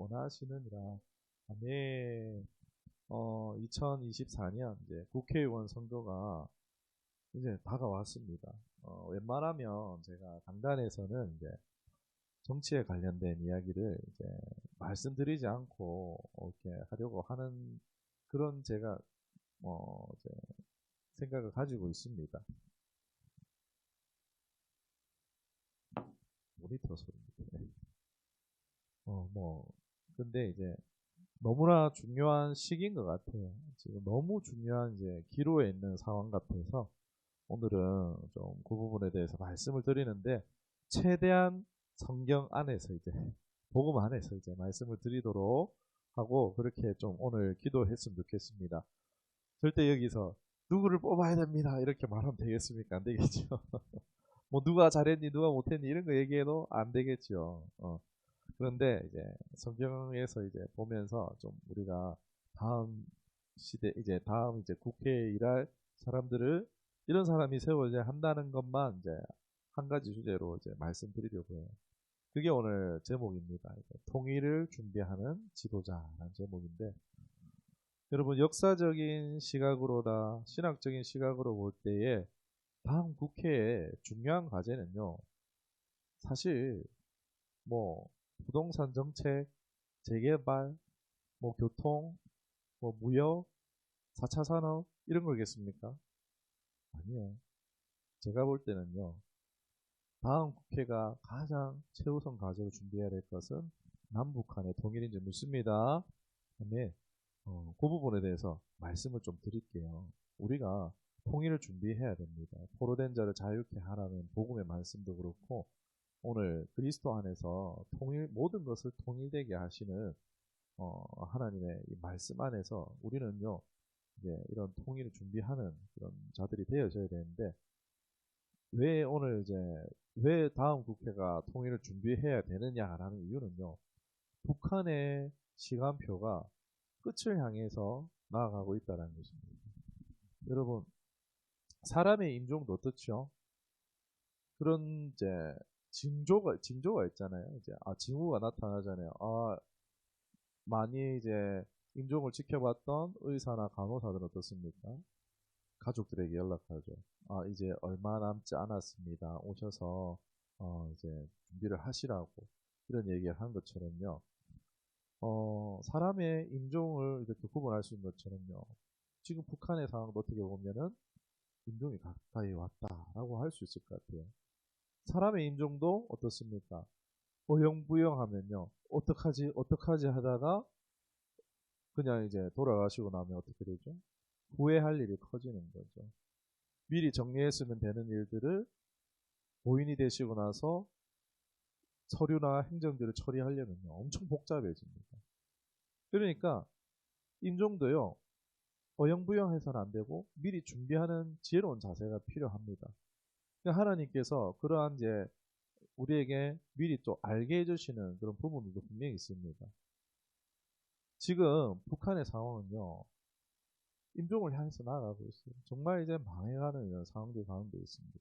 원하시느니라. 아멘. 2024년 이제 국회의원 선거가 이제 다가왔습니다. 웬만하면 제가 강단에서는 이제 정치에 관련된 이야기를 이제 말씀드리지 않고 이렇게 하려고 하는 그런 제가 이제 생각을 가지고 있습니다. 모니터 소리입니다. 근데 이제 너무나 중요한 시기인 것 같아요. 지금 너무 중요한 이제 기로에 있는 상황 같아서 오늘은 좀 그 부분에 대해서 말씀을 드리는데 최대한 성경 안에서 이제 복음 안에서 이제 말씀을 드리도록 하고 그렇게 좀 오늘 기도했으면 좋겠습니다. 절대 여기서 누구를 뽑아야 됩니다 이렇게 말하면 되겠습니까? 안 되겠죠. 뭐 누가 잘했니 누가 못했니 이런 거 얘기해도 안 되겠죠. 그런데 이제 성경에서 이제 보면서 좀 우리가 다음 시대 다음 국회에 일할 사람들을 이런 사람이 세워져야 한다는 것만 이제 한 가지 주제로 이제 말씀드리려고 해요. 그게 오늘 제목입니다. 통일을 준비하는 지도자라는 제목인데 여러분 역사적인 시각으로다 신학적인 시각으로 볼 때에 다음 국회의 중요한 과제는요. 사실 뭐 부동산 정책, 재개발, 뭐 교통, 뭐 무역, 4차 산업 이런 거겠습니까? 아니요. 제가 볼 때는요. 다음 국회가 가장 최우선 과제로 준비해야 될 것은 남북한의 통일인 줄 믿습니다. 네. 그 부분에 대해서 말씀을 좀 드릴게요. 우리가 통일을 준비해야 됩니다. 포로된 자를 자유케 하라는 복음의 말씀도 그렇고 오늘 그리스도 안에서 모든 것을 통일되게 하시는 하나님의 이 말씀 안에서 우리는요 이제 이런 통일을 준비하는 그런 자들이 되어져야 되는데 왜 다음 국회가 통일을 준비해야 되느냐라는 이유는요 북한의 시간표가 끝을 향해서 나아가고 있다는 것입니다. 여러분 사람의 인종도 어떻죠? 그런 이제 징조가 있잖아요. 징후가 나타나잖아요. 많이 이제 임종을 지켜봤던 의사나 간호사들은 어떻습니까? 가족들에게 연락하죠. 이제 얼마 남지 않았습니다. 오셔서 이제 준비를 하시라고 이런 얘기를 한 것처럼요. 사람의 인종을 이렇게 구분할 수 있는 것처럼요. 지금 북한의 상황도 어떻게 보면은 인종이 가까이 왔다라고 할 수 있을 것 같아요. 사람의 인종도 어떻습니까? 어영부영하면요. 어떡하지 하다가 그냥 이제 돌아가시고 나면 어떻게 되죠? 후회할 일이 커지는 거죠. 미리 정리했으면 되는 일들을 고인이 되시고 나서 서류나 행정들을 처리하려면요. 엄청 복잡해집니다. 그러니까 인종도요. 어영부영해서는 안 되고 미리 준비하는 지혜로운 자세가 필요합니다. 그러니까 하나님께서 그러한 이제 우리에게 미리 또 알게 해주시는 그런 부분들도 분명히 있습니다. 지금 북한의 상황은요. 인종을 향해서 나아가고 있어요. 정말 이제 망해가는 이런 상황들 가운데 있습니다.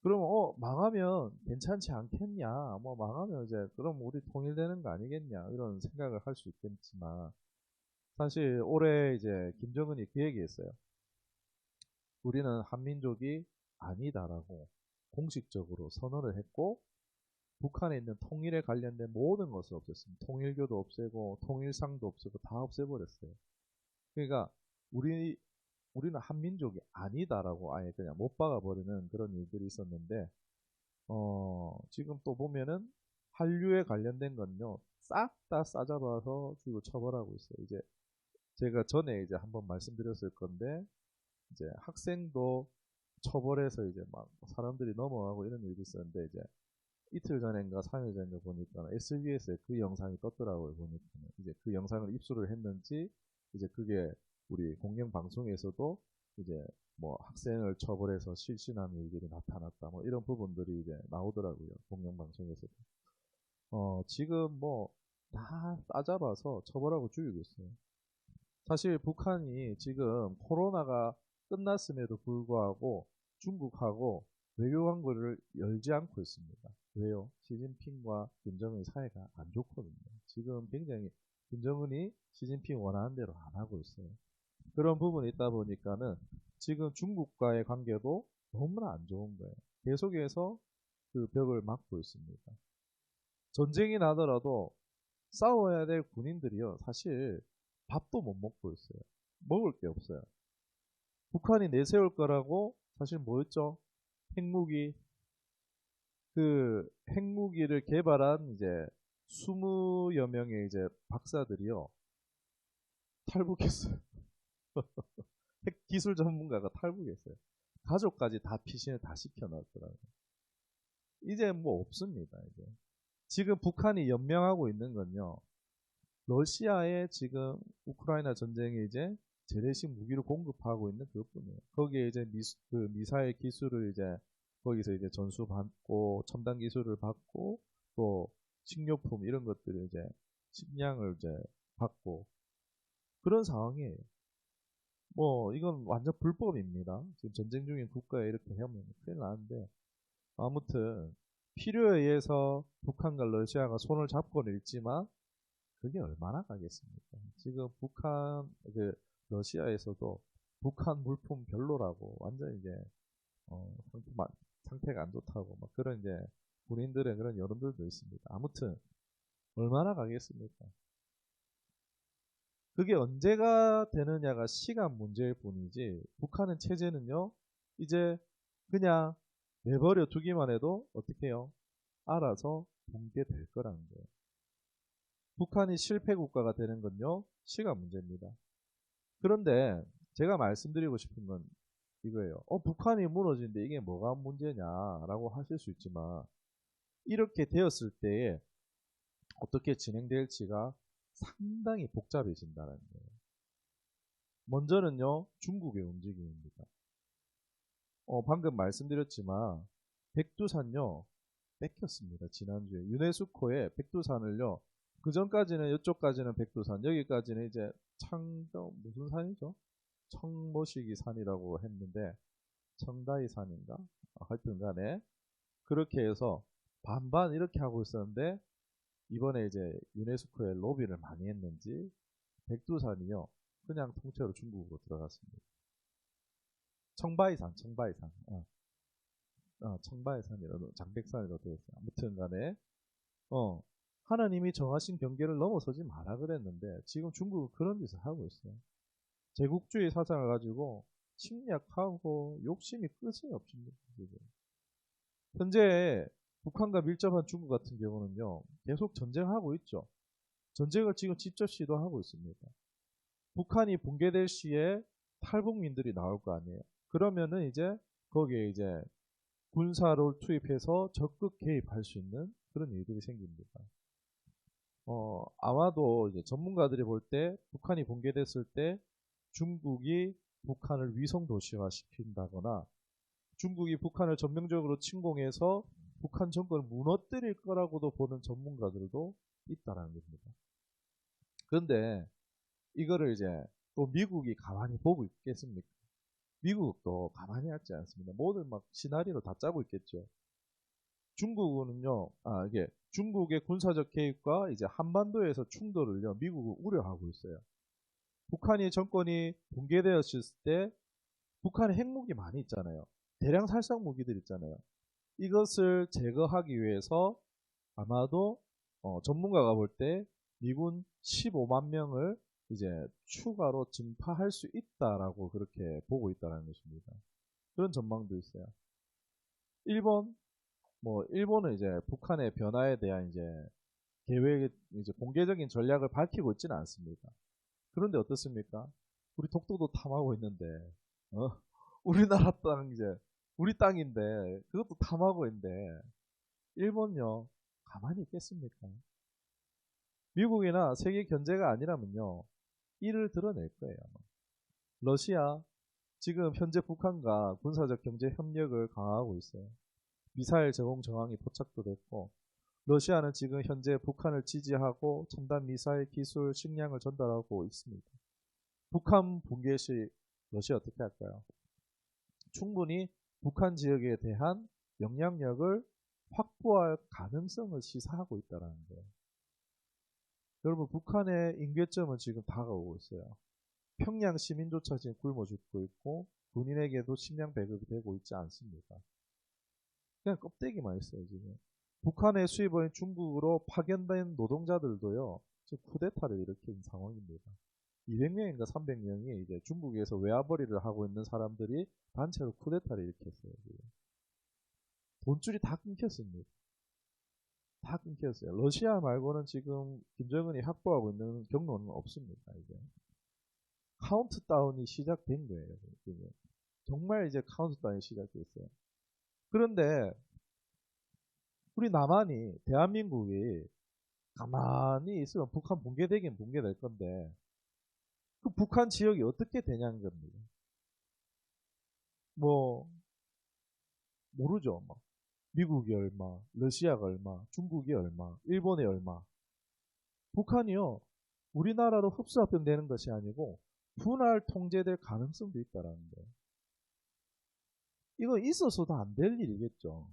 그러면 망하면 괜찮지 않겠냐? 뭐 망하면 이제 그럼 우리 통일되는 거 아니겠냐? 이런 생각을 할 수 있겠지만 사실 올해 이제 김정은이 그 얘기했어요. 우리는 한민족이 아니다라고 공식적으로 선언을 했고 북한에 있는 통일에 관련된 모든 것을 없앴습니다. 통일교도 없애고 통일상도 없애고 다 없애버렸어요. 그러니까 우리는 한민족이 아니다라고 아예 그냥 못 박아버리는 그런 일들이 있었는데 지금 또 보면은 한류에 관련된 건요 싹 다 싸잡아서 주로 처벌하고 있어요. 이제 제가 전에 이제 한번 말씀드렸을 건데 이제 학생도 처벌해서 이제 막 사람들이 넘어가고 이런 일이 있었는데 이제 이틀 전인가 3일 전인가 보니까 SBS에 그 영상이 떴더라고요. 보니까 이제 그 영상을 입수를 했는지 이제 그게 우리 공영방송에서도 이제 뭐 학생을 처벌해서 실신한 일들이 나타났다 뭐 이런 부분들이 이제 나오더라고요. 공영방송에서도. 지금 뭐 다 따잡아서 처벌하고 죽이고 있어요. 사실 북한이 지금 코로나가 끝났음에도 불구하고 중국하고 외교 관계를 열지 않고 있습니다. 왜요? 시진핑과 김정은 사이가 안 좋거든요. 있어요. 그런 부분이 있다 보니까는 지금 중국과의 관계도 너무나 안 좋은 거예요. 계속해서 그 벽을 막고 있습니다. 전쟁이 나더라도 싸워야 될 군인들이요, 사실 밥도 못 먹고 있어요. 먹을 게 없어요. 북한이 내세울 거라고 사실 뭐였죠? 핵무기. 그 핵무기를 개발한 이제 20여 명의 이제 박사들이요, 탈북했어요. 핵 기술 전문가가 탈북했어요. 가족까지 다 피신을 다 시켜놨더라고요. 이제 뭐 없습니다, 이제. 지금 북한이 연명하고 있는 건요, 러시아에 지금 우크라이나 전쟁에 이제 재래식 무기를 공급하고 있는 그것뿐이에요. 거기에 이제 그 미사일 기술을 이제 거기서 이제 전수 받고 첨단 기술을 받고 또 식료품 이런 것들을 이제 식량을 이제 받고 그런 상황이에요. 뭐 이건 완전 불법입니다. 지금 전쟁 중인 국가에 이렇게 하면 큰일 나는데, 아무튼 필요에 의해서 북한과 러시아가 손을 잡고는 있지만 그게 얼마나 가겠습니까? 지금 북한 그 러시아에서도 북한 물품 별로라고 완전 이제 상태가 안 좋다고 막 그런 이제 군인들의 그런 여론들도 있습니다. 아무튼 얼마나 가겠습니까? 그게 언제가 되느냐가 시간 문제일 뿐이지, 북한은 체제는요 이제 그냥 내버려 두기만 해도 어떻게 해요? 알아서 붕괴될 거라는 거예요. 북한이 실패 국가가 되는 건요 시간 문제입니다. 그런데 제가 말씀드리고 싶은 건 이거예요. 북한이 무너지는데 이게 뭐가 문제냐라고 하실 수 있지만, 이렇게 되었을 때에 어떻게 진행될지가 상당히 복잡해진다는 거예요. 먼저는요, 중국의 움직임입니다. 방금 말씀드렸지만 백두산요 뺏겼습니다. 지난주에 유네스코에 백두산을요, 그 전까지는 이쪽까지는 백두산, 여기까지는 이제 무슨 산이죠? 청모시기 산이라고 했는데 청다이 산인가? 하여튼 간에 그렇게 해서 반반 이렇게 하고 있었는데, 이번에 이제 유네스코에 로비를 많이 했는지 백두산이요 그냥 통째로 중국으로 들어갔습니다. 청바이산, 청바이산. 청바이산이라도 장백산이라도 되었어요. 아무튼 간에 하나님이 정하신 경계를 넘어서지 마라 그랬는데 지금 중국은 그런 짓을 하고 있어요. 제국주의 사상을 가지고 침략하고 욕심이 끝이 없습니다. 지금. 현재 북한과 밀접한 중국 같은 경우는요, 계속 전쟁하고 있죠. 전쟁을 지금 직접 시도하고 있습니다. 북한이 붕괴될 시에 탈북민들이 나올 거 아니에요. 그러면은 이제 거기에 이제 군사를 투입해서 적극 개입할 수 있는 그런 일들이 생깁니다. 아마도 이제 전문가들이 볼 때 북한이 붕괴됐을 때 중국이 북한을 위성 도시화 시킨다거나 중국이 북한을 전면적으로 침공해서 북한 정권을 무너뜨릴 거라고도 보는 전문가들도 있다라는 겁니다. 그런데 이거를 이제 또 미국이 가만히 보고 있겠습니까? 미국도 가만히 있지 않습니다. 모든 막 시나리오를 다 짜고 있겠죠. 중국은요, 이게 중국의 군사적 개입과 이제 한반도에서 충돌을요, 미국은 우려하고 있어요. 북한이 정권이 붕괴되었을 때 북한에 핵무기 많이 있잖아요. 대량 살상 무기들 있잖아요. 이것을 제거하기 위해서 아마도 전문가가 볼 때 미군 15만 명을 이제 추가로 증파할 수 있다라고 그렇게 보고 있다는 것입니다. 그런 전망도 있어요. 일본은 이제 북한의 변화에 대한 이제 이제 공개적인 전략을 밝히고 있지는 않습니다. 그런데 어떻습니까? 우리 독도도 탐하고 있는데, 어? 우리나라 땅 이제 우리 땅인데 그것도 탐하고 있는데 일본요 가만히 있겠습니까? 미국이나 세계 견제가 아니라면요 이를 드러낼 거예요. 러시아 지금 현재 북한과 군사적 경제 협력을 강화하고 있어요. 미사일 제공 정황이 포착도 됐고, 러시아는 지금 현재 북한을 지지하고 첨단 미사일 기술 식량을 전달하고 있습니다. 북한 붕괴 시 러시아 어떻게 할까요? 충분히 북한 지역에 대한 영향력을 확보할 가능성을 시사하고 있다는 거예요. 여러분, 북한의 임계점은 지금 다가오고 있어요. 평양 시민조차 지금 굶어 죽고 있고 군인에게도 식량 배급이 되고 있지 않습니다. 그냥 껍데기만 있어요 지금. 북한의 수입원인 중국으로 파견된 노동자들도요 지금 쿠데타를 일으킨 상황입니다. 200명인가 300명이 이제 중국에서 외화벌이를 하고 있는 사람들이 단체로 쿠데타를 일으켰어요. 지금. 돈줄이 다 끊겼습니다. 다 끊겼어요. 러시아 말고는 지금 김정은이 확보하고 있는 경로는 없습니다. 이제 카운트다운이 시작된 거예요. 지금. 정말 이제 카운트다운이 시작됐어요. 그런데 우리 남한이 대한민국이 가만히 있으면 북한 붕괴되긴 붕괴될 건데 그 북한 지역이 어떻게 되냐는 겁니다. 뭐 모르죠. 뭐. 미국이 얼마, 러시아가 얼마, 중국이 얼마, 일본이 얼마. 북한이요. 우리나라로 흡수합병되는 것이 아니고 분할 통제될 가능성도 있다라는 거예요. 이거 있어서도 안 될 일이겠죠.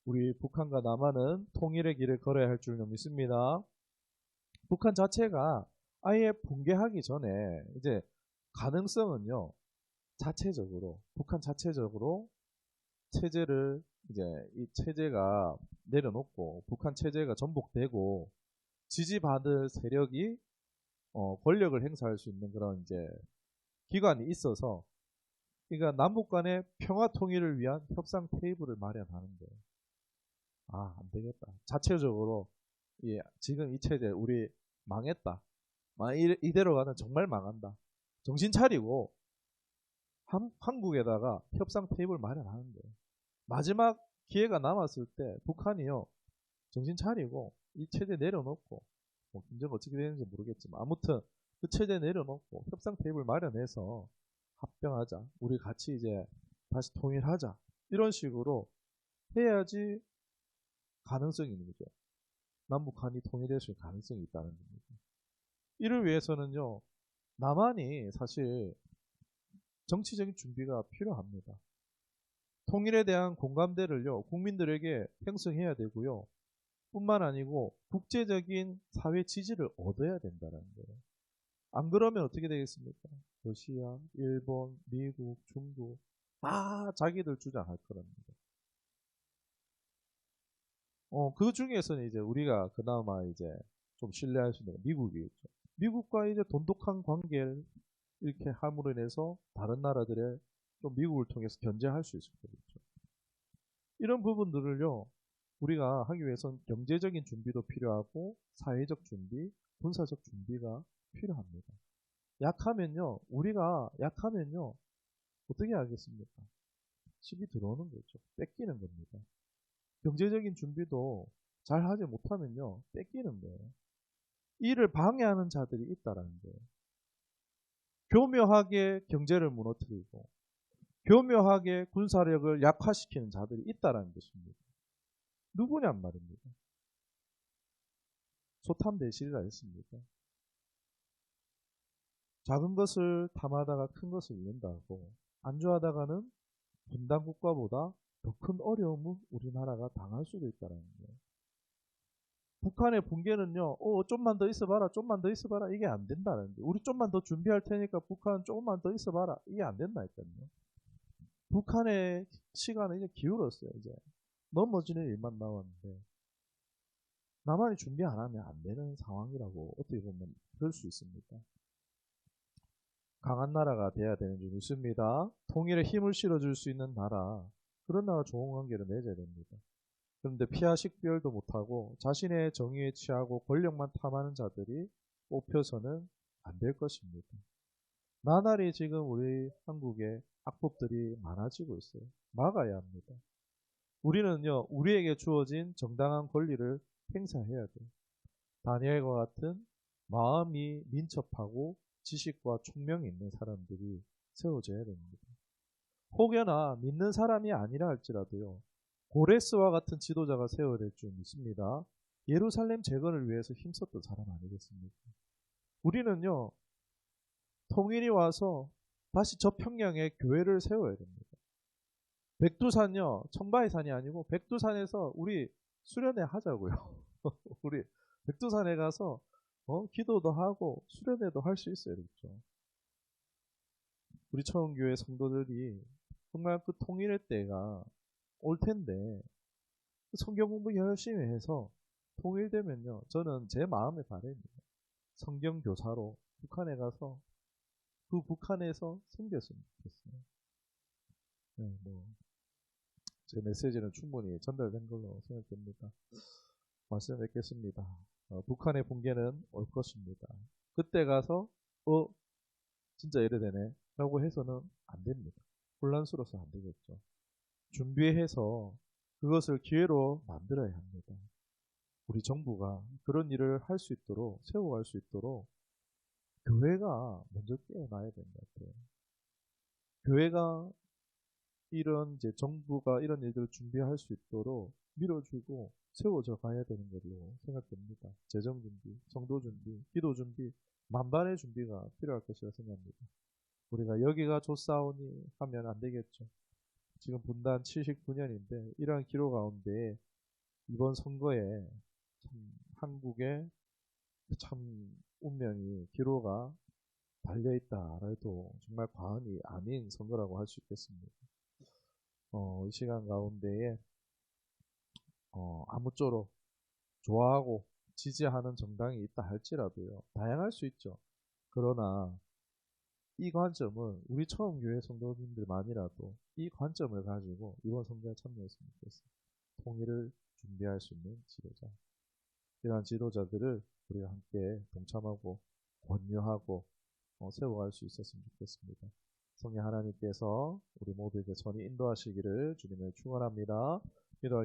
우리 북한과 남한은 통일의 길을 걸어야 할 줄 믿습니다. 북한 자체가 아예 붕괴하기 전에 이제 가능성은요. 자체적으로 북한 자체적으로 체제를 이제 이 체제가 내려놓고 북한 체제가 전복되고 지지받을 세력이 권력을 행사할 수 있는 그런 이제 기관이 있어서 그러니까 남북 간의 평화 통일을 위한 협상 테이블을 마련하는 거예요. 아, 안 되겠다. 자체적으로 지금 이 체제 우리 망했다. 이대로 가면 정말 망한다. 정신 차리고 한국에다가 협상 테이블 마련하는 거예요. 마지막 기회가 남았을 때 북한이요 정신 차리고 이 체제 내려놓고 뭐 김정 어떻게 되는지 모르겠지만 아무튼 그 체제 내려놓고 협상 테이블 마련해서 합병하자. 우리 같이 이제 다시 통일하자. 이런 식으로 해야지 가능성이 있는 거죠. 남북한이 통일될 수 있는 가능성이 있다는 겁니다. 이를 위해서는요 남한이 사실 정치적인 준비가 필요합니다. 통일에 대한 공감대를요 국민들에게 형성해야 되고요. 뿐만 아니고 국제적인 사회 지지를 얻어야 된다는 거예요. 안 그러면 어떻게 되겠습니까? 러시아, 일본, 미국, 중국 다 자기들 주장할 거랍니다. 그 중에서는 이제 우리가 그나마 이제 좀 신뢰할 수 있는 미국이겠죠. 미국과 이제 돈독한 관계를 이렇게 함으로 인해서 다른 나라들의 좀 미국을 통해서 견제할 수 있을 거겠죠. 이런 부분들을요, 우리가 하기 위해서는 경제적인 준비도 필요하고 사회적 준비, 군사적 준비가 필요합니다. 우리가 약하면요, 어떻게 하겠습니까? 집이 들어오는 거죠. 뺏기는 겁니다. 경제적인 준비도 잘 하지 못하면요, 뺏기는 거예요. 이를 방해하는 자들이 있다라는 거예요. 교묘하게 경제를 무너뜨리고, 교묘하게 군사력을 약화시키는 자들이 있다라는 것입니다. 누구냔 말입니다. 소탐대실이라 했습니다. 작은 것을 탐하다가 큰 것을 잃는다고 안주하다가는 분단 국가보다 더 큰 어려움을 우리나라가 당할 수도 있다는 거예요. 북한의 붕괴는요, 좀만 더 있어봐라, 좀만 더 있어봐라, 이게 안 된다는 거예요. 우리 좀만 더 준비할 테니까 북한 조금만 더 있어봐라, 이게 안 된다니까요. 북한의 시간은 이제 기울었어요, 이제. 넘어지는 일만 남았는데. 남한이 준비 안 하면 안 되는 상황이라고 어떻게 보면 그럴 수 있습니다. 강한 나라가 돼야 되는 줄 믿습니다. 통일에 힘을 실어줄 수 있는 나라, 그런 나라 좋은 관계를 맺어야 됩니다. 그런데 피하 식별도 못하고 자신의 정의에 취하고 권력만 탐하는 자들이 뽑혀서는 안 될 것입니다. 나날이 지금 우리 한국에 악법들이 많아지고 있어요. 막아야 합니다. 우리는요, 우리에게 주어진 정당한 권리를 행사해야 돼요. 다니엘과 같은 마음이 민첩하고 지식과 총명이 있는 사람들이 세워져야 됩니다. 혹여나 믿는 사람이 아니라 할지라도요, 고레스와 같은 지도자가 세워야 될 줄 믿습니다. 예루살렘 재건을 위해서 힘썼던 사람 아니겠습니까? 우리는요, 통일이 와서 다시 저 평양에 교회를 세워야 됩니다. 백두산요, 청바의 산이 아니고 백두산에서 우리 수련회 하자고요. 우리 백두산에 가서 기도도 하고 수련회도 할 수 있어요. 그렇죠? 우리 처음교회 성도들이 정말 그 통일의 때가 올 텐데 성경 공부 열심히 해서 통일되면요. 저는 제 마음의 바람입니다. 성경 교사로 북한에 가서 그 북한에서 섬겼으면 좋겠어요. 네, 제 메시지는 충분히 전달된 걸로 생각됩니다. 말씀 뵙겠습니다. 북한의 붕괴는 올 것입니다. 그때 가서 진짜 이래 되네 라고 해서는 안 됩니다. 혼란스러워서 안 되겠죠. 준비해서 그것을 기회로 만들어야 합니다. 우리 정부가 그런 일을 할 수 있도록 세워갈 수 있도록 교회가 먼저 깨어나야 된다 같아요. 교회가 이런 이제 정부가 이런 일들을 준비할 수 있도록 밀어주고 세워져 가야 되는 걸로 생각됩니다. 재정 준비, 성도 준비, 기도 준비, 만반의 준비가 필요할 것이라 생각합니다. 우리가 여기가 좋사오니 하면 안 되겠죠. 지금 분단 79년인데 이러한 기로 가운데 이번 선거에 참 한국의 참 운명이 기로가 달려있다 해도 정말 과언이 아닌 선거라고 할 수 있겠습니다. 이 시간 가운데에 아무쪼록 좋아하고 지지하는 정당이 있다 할지라도요. 다양할 수 있죠. 그러나 이 관점은 우리 처음 교회 성도님들만이라도 이 관점을 가지고 이번 선거에 참여했으면 좋겠습니다. 통일을 준비할 수 있는 지도자. 이러한 지도자들을 우리가 함께 동참하고 권유하고 세워갈 수 있었으면 좋겠습니다. 성령 하나님께서 우리 모두에게 선히 인도하시기를 주님을 축원합니다. 기도하겠습니다.